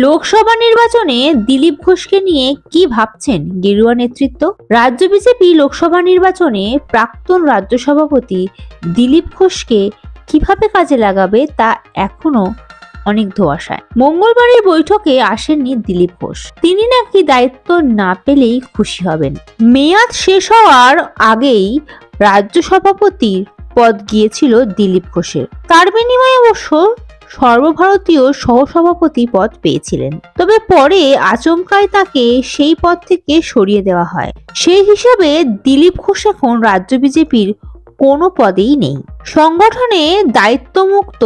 লোকসভা নির্বাচনে দিলীপ ঘোষকে নিয়ে কি ভাবছেন গেরুয়া নেতৃত্ব? রাজ্য বিজেপি লোকসভা নির্বাচনে প্রাক্তন রাজ্য সভাপতি দিলীপ ঘোষকে কিভাবে কাজে লাগাবে তা এখনো অনেক ধোঁয়াশায়। মঙ্গলবারের বৈঠকে আসেননি দিলীপ ঘোষ। তিনি নাকি দায়িত্ব না পেলেই খুশি হবেন। মেয়াদ শেষ হওয়ার আগেই রাজ্য সভাপতির পদ গিয়েছিল দিলীপ ঘোষের। তার বিনিময়ে অবশ্য সর্বভারতীয় সহসভাপতি পদ পেয়েছিলেন। তবে পরে আচমকাই তাকে সেই পদ থেকে সরিয়ে দেওয়া হয়। সেই হিসাবে দিলীপ ঘোষ এখন রাজ্য বিজেপির কোনো পদেই নেই। সংগঠনে দায়িত্বমুক্ত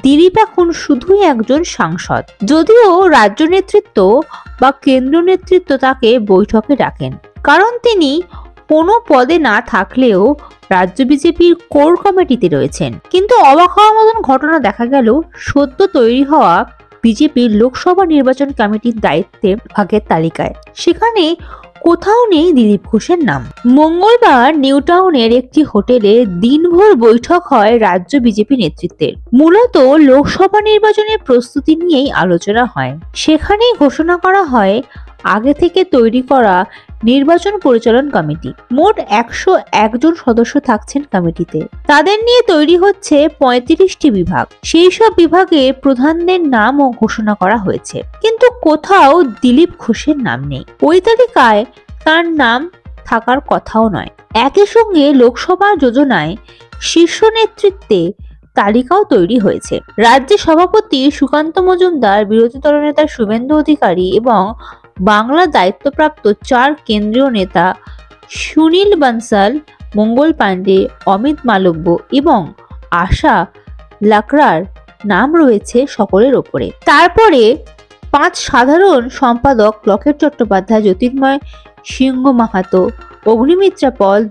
দিলীপ এখন শুধুই একজন সাংসদ, যদিও রাজ্য নেতৃত্ব বা কেন্দ্র নেতৃত্ব তাকে বৈঠকে ডাকেন, কারণ তিনি কোনো পদে না থাকলেও রাজ্য বিজেপির কোর কমিটিতে রয়েছেন। কিন্তু অবাক হওয়ার মতন ঘটনা দেখা গেল সদ্য তৈরি হওয়া বিজেপির লোকসভা নির্বাচন কমিটির দায়িত্বে ভাগের তালিকায়। সেখানে কোথাও নেই দিলীপ ঘোষের নাম। মঙ্গলবার নিউ টাউনের একটি হোটেলে দিনভর বৈঠক হয় রাজ্য বিজেপি নেতৃত্বের। মূলত লোকসভা নির্বাচনের প্রস্তুতি নিয়েই আলোচনা হয়। সেখানেই ঘোষণা করা হয় আগে থেকে তৈরি করা নির্বাচন পরিচালন কমিটি। মোট 101 জন সদস্য থাকছেন কমিটিতে। তাদের নিয়ে তৈরি হচ্ছে 35টি বিভাগ। সেই সব বিভাগের প্রধানদের নামও ঘোষণা করা হয়েছে, কিন্তু কোথাও দিলীপ ঘোষের নাম নেই। ওই তালিকায় তার নাম থাকার কথাও নয়। একই সঙ্গে লোকসভা যোজনায় শীর্ষ নেতৃত্বে তালিকাও তৈরি হয়েছে। রাজ্যের সভাপতি সুকান্ত মজুমদার, বিরোধী দলনেতা শুভেন্দু অধিকারী এবং বাংলার দায়িত্বপ্রাপ্ত 4 কেন্দ্রীয় নেতা সুনীল বানসাল, মঙ্গল পাণ্ডে, অমিত মালব্য এবং আশা লাকড়ার নাম রয়েছে সকলের ওপরে। তারপরে 5 সাধারণ সম্পাদক লকেট চট্টোপাধ্যায়, জ্যোতির্ময় সিংহ মাহাতো, অগ্নিমিত্রা পল,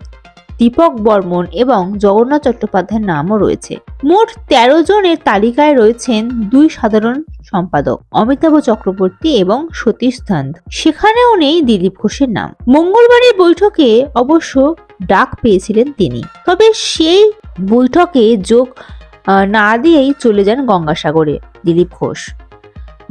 দীপক বর্মন এবং জগন্নাথ চট্টোপাধ্যায়ের নামও রয়েছে। মোট 13 জনের তালিকায় রয়েছেন 2 সাধারণ সম্পাদক, অমিতাভ চক্রবর্তী এবং সতীশ ধন্দ। সেখানেও নেই দিলীপ ঘোষের নাম। মঙ্গলবারের বৈঠকে অবশ্য ডাক পেয়েছিলেন তিনি, তবে সেই বৈঠকে যোগ না দিয়েই চলে যান গঙ্গাসাগরে দিলীপ ঘোষ।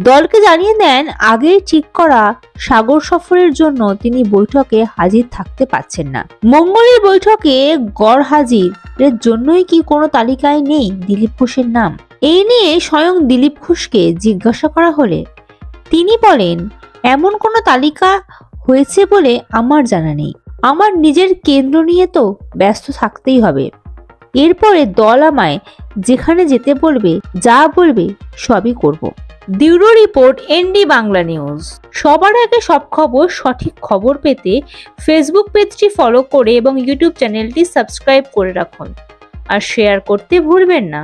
দলকে জানিয়ে দেন আগে ঠিক করা সাগর সফরের জন্য তিনি বৈঠকে হাজির থাকতে পারছেন না। মঙ্গলের বৈঠকে গড় হাজিরের জন্যই কি কোনো তালিকায় নেই দিলীপ ঘোষের নাম? এই নিয়ে স্বয়ং দিলীপ ঘোষকে জিজ্ঞাসা করা হলে তিনি বলেন, এমন কোনো তালিকা হয়েছে বলে আমার জানা নেই। আমার নিজের কেন্দ্র নিয়ে তো ব্যস্ত থাকতেই হবে। এরপরে দল আমায় যেখানে যেতে বলবে, যা বলবে সবই করব। Bureau report, ND Bangla news. সবার আগে সব খবর, সঠিক খবর পেতে ফেসবুক পেজটি ফলো করে এবং ইউটিউব চ্যানেলটি সাবস্ক্রাইব করে রাখুন আর শেয়ার করতে ভুলবেন না।